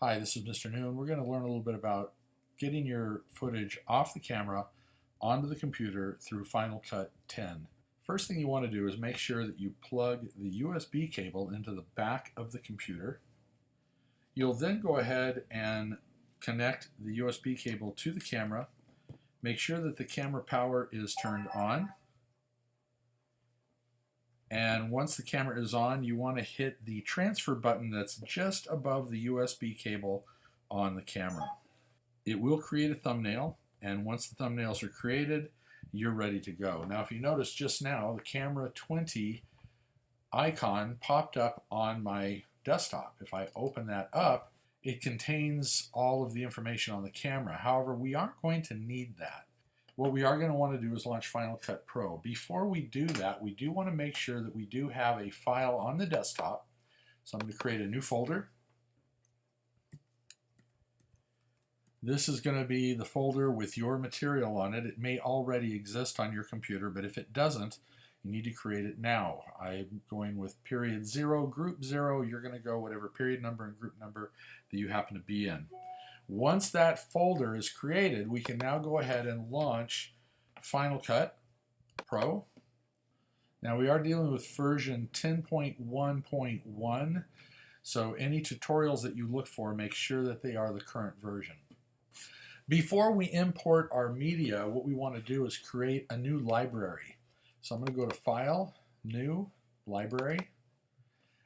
Hi, this is Mr. Noon. We're going to learn a little bit about getting your footage off the camera onto the computer through Final Cut 10. First thing you want to do is make sure that you plug the USB cable into the back of the computer. You'll then go ahead and connect the USB cable to the camera. Make sure that the camera power is turned on. And once the camera is on, you want to hit the transfer button that's just above the USB cable on the camera. It will create a thumbnail, and once the thumbnails are created, you're ready to go. Now, if you notice just now, the camera 20 icon popped up on my desktop. If I open that up, it contains all of the information on the camera. However, we aren't going to need that. What we are going to want to do is launch Final Cut Pro. Before we do that, we do want to make sure that we do have a file on the desktop. So I'm going to create a new folder. This is going to be the folder with your material on it. It may already exist on your computer, but if it doesn't, you need to create it now. I'm going with period 0, group 0. You're going to go whatever period number and group number that you happen to be in. Once that folder is created, we can now go ahead and launch Final Cut Pro. Now we are dealing with version 10.1.1, so any tutorials that you look for, make sure that they are the current version. Before we import our media, what we want to do is create a new library. So I'm going to go to File, New, Library,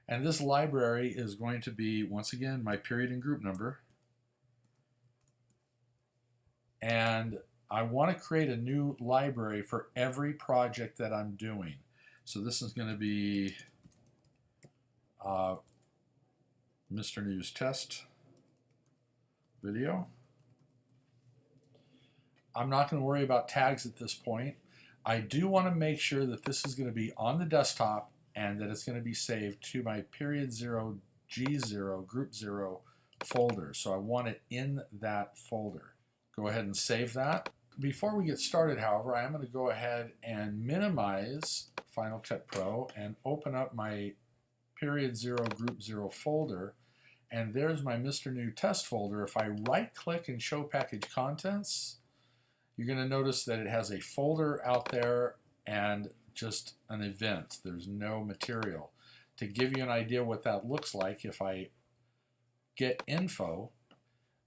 and this library is going to be, once again, my period and group number. And I want to create a new library for every project that I'm doing. So this is going to be Mr. News Test Video. I'm not going to worry about tags at this point. I do want to make sure that this is going to be on the desktop and that it's going to be saved to my period 0, G0, group 0 folder. So I want it in that folder. Go ahead and save that. Before we get started, however, I am going to go ahead and minimize Final Cut Pro and open up my period 0, group 0 folder. And there's my Mr. New Test folder. If I right-click and show package contents, you're going to notice that it has a folder out there and just an event. There's no material. To give you an idea what that looks like, if I get info,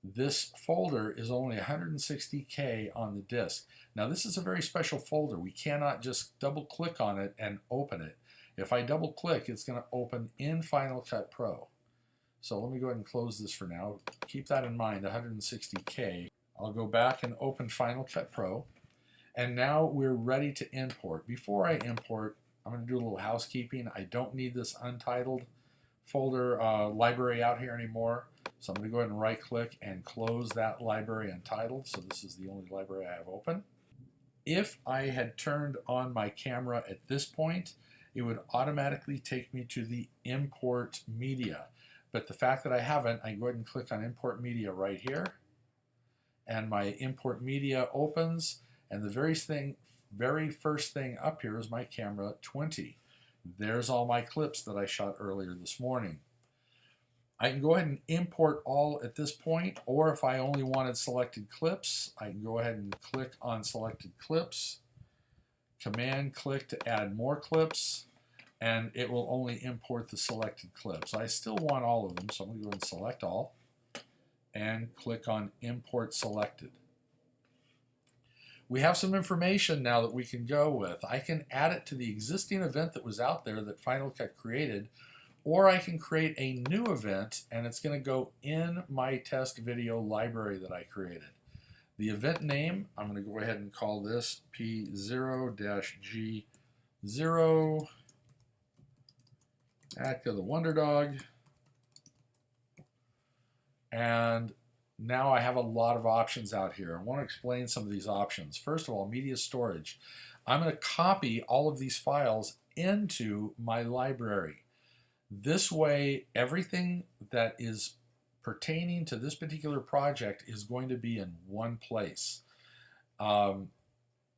this folder is only 160K on the disk. Now this is a very special folder. We cannot just double click on it and open it. If I double click, it's going to open in Final Cut Pro. So let me go ahead and close this for now. Keep that in mind, 160K. I'll go back and open Final Cut Pro. And now we're ready to import. Before I import, I'm going to do a little housekeeping. I don't need this Untitled folder library out here anymore. So I'm going to go ahead and right click and close that library Untitled. So this is the only library I have open. If I had turned on my camera at this point, it would automatically take me to the import media. But the fact that I haven't, I go ahead and click on import media right here. And my import media opens. And the very first thing up here is my camera 20. There's all my clips that I shot earlier this morning. I can go ahead and import all at this point, or if I only wanted selected clips, I can go ahead and click on selected clips, command click to add more clips, and it will only import the selected clips. I still want all of them, so I'm going to go ahead and select all and click on import selected. We have some information now that we can go with. I can add it to the existing event that was out there that Final Cut created, or I can create a new event and it's going to go in my test video library that I created. The event name, I'm going to go ahead and call this P0-G0 Atka the Wonder Dog. And now I have a lot of options out here. I want to explain some of these options. First of all, media storage. I'm going to copy all of these files into my library. This way, everything that is pertaining to this particular project is going to be in one place.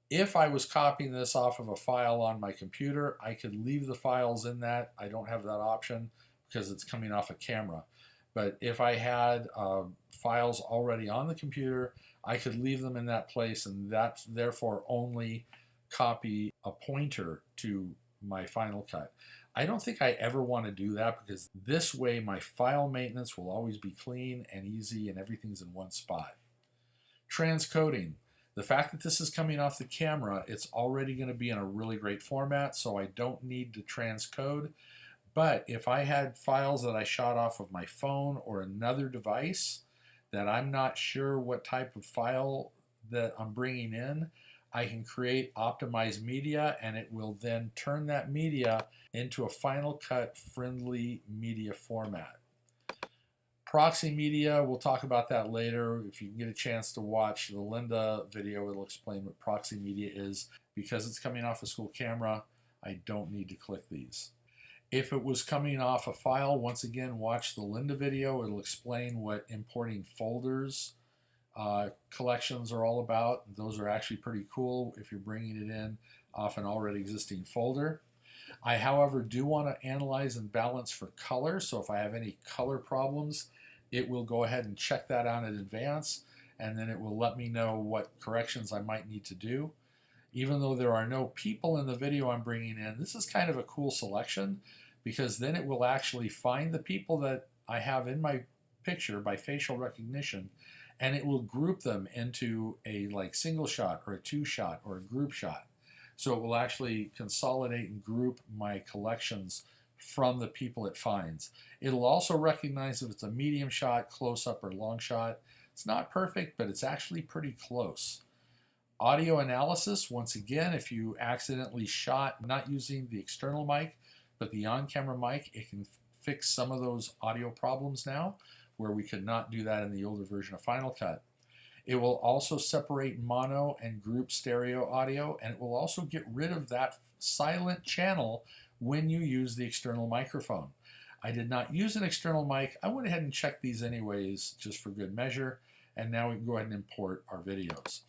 If I was copying this off of a file on my computer, I could leave the files in that. I don't have that option because it's coming off a camera. But if I had files already on the computer, I could leave them in that place, and that's therefore only copy a pointer to my Final Cut. I don't think I ever want to do that, because this way my file maintenance will always be clean and easy and everything's in one spot. Transcoding. The fact that this is coming off the camera, it's already going to be in a really great format, so I don't need to transcode. But if I had files that I shot off of my phone or another device that I'm not sure what type of file that I'm bringing in, I can create optimized media, and it will then turn that media into a Final Cut friendly media format. Proxy media, we'll talk about that later. If you can get a chance to watch the Linda video, it'll explain what proxy media is. Because it's coming off a school camera, I don't need to click these. If it was coming off a file, once again, watch the Linda video. It'll explain what importing folders collections are all about. Those are actually pretty cool if you're bringing it in off an already existing folder. I, however, do want to analyze and balance for color, so if I have any color problems, it will go ahead and check that out in advance, and then it will let me know what corrections I might need to do. Even though there are no people in the video I'm bringing in, this is kind of a cool selection, because then it will actually find the people that I have in my picture by facial recognition, and it will group them into a single shot or a two shot or a group shot. So it will actually consolidate and group my collections from the people it finds. It'll also recognize if it's a medium shot, close up, or long shot. It's not perfect, but it's actually pretty close. Audio analysis, once again, if you accidentally shot not using the external mic, but the on-camera mic, it can fix some of those audio problems now, where we could not do that in the older version of Final Cut. It will also separate mono and group stereo audio, and it will also get rid of that silent channel when you use the external microphone. I did not use an external mic. I went ahead and checked these anyways, just for good measure, and now we can go ahead and import our videos.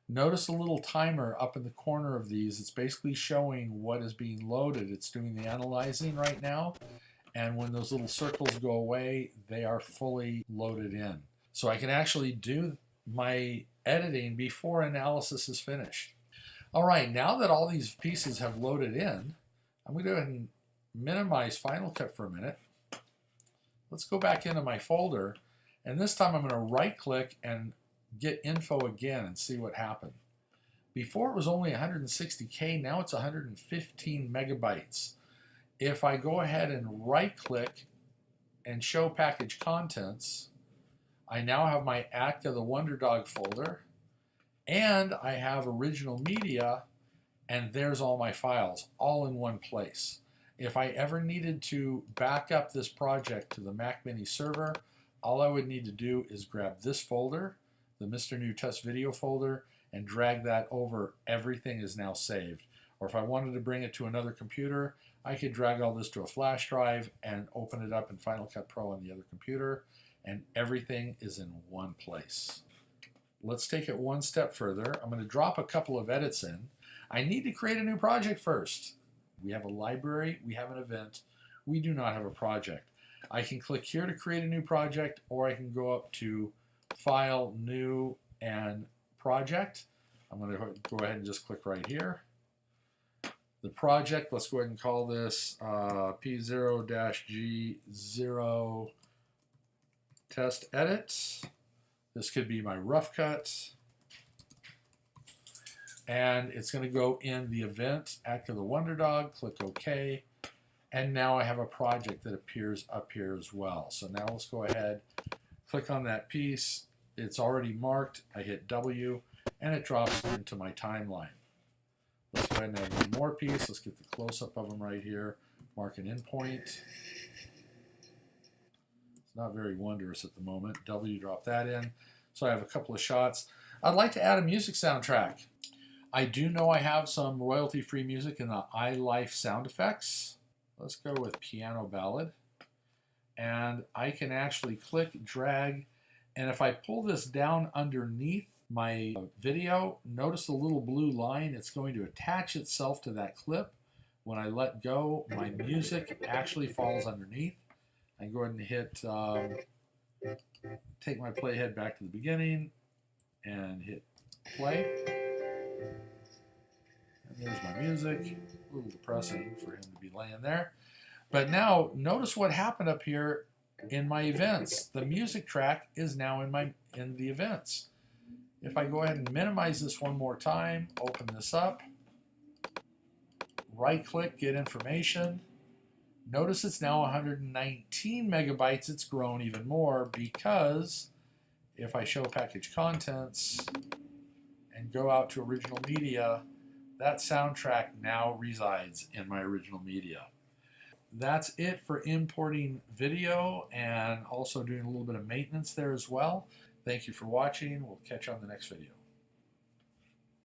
Notice a little timer up in the corner of these. It's basically showing what is being loaded. It's doing the analyzing right now, and when those little circles go away, they are fully loaded in. So I can actually do my editing before analysis is finished. All right, now that all these pieces have loaded in, I'm going to go ahead and minimize Final Cut for a minute. Let's go back into my folder, and this time I'm going to right-click and get info again and see what happened. Before it was only 160K, now it's 115 megabytes. If I go ahead and right-click and show package contents, I now have my Atka the Wonder Dog folder, and I have original media, and there's all my files, all in one place. If I ever needed to back up this project to the Mac Mini server, all I would need to do is grab this folder, the Mr. New Test Video folder, and drag that over. Everything is now saved. Or if I wanted to bring it to another computer, I could drag all this to a flash drive and open it up in Final Cut Pro on the other computer, and everything is in one place. Let's take it one step further. I'm going to drop a couple of edits in. I need to create a new project first. We have a library, we have an event, we do not have a project. I can click here to create a new project, or I can go up to File, New, and Project. I'm going to go ahead and just click right here. The project, let's go ahead and call this P0-G0 Test Edit. This could be my rough cut. And it's going to go in the event, Atka the Wonder Dog, click OK. And now I have a project that appears up here as well. So now let's go ahead, click on that piece. It's already marked. I hit W, and it drops into my timeline. Let's go ahead and add one more piece. Let's get the close-up of them right here. Mark an endpoint. It's not very wondrous at the moment. W, drop that in. So I have a couple of shots. I'd like to add a music soundtrack. I do know I have some royalty-free music in the iLife sound effects. Let's go with Piano Ballad. And I can actually click, drag, and if I pull this down underneath my video, notice the little blue line. It's going to attach itself to that clip. When I let go, my music actually falls underneath. I go ahead and hit, take my playhead back to the beginning and hit play. And there's my music. A little depressing for him to be laying there. But now notice what happened up here in my events. The music track is now in the events. If I go ahead and minimize this one more time, open this up, right click, get information. Notice it's now 119 megabytes. It's grown even more because if I show package contents and go out to original media, that soundtrack now resides in my original media. That's it for importing video and also doing a little bit of maintenance there as well. Thank you for watching. We'll catch you on the next video.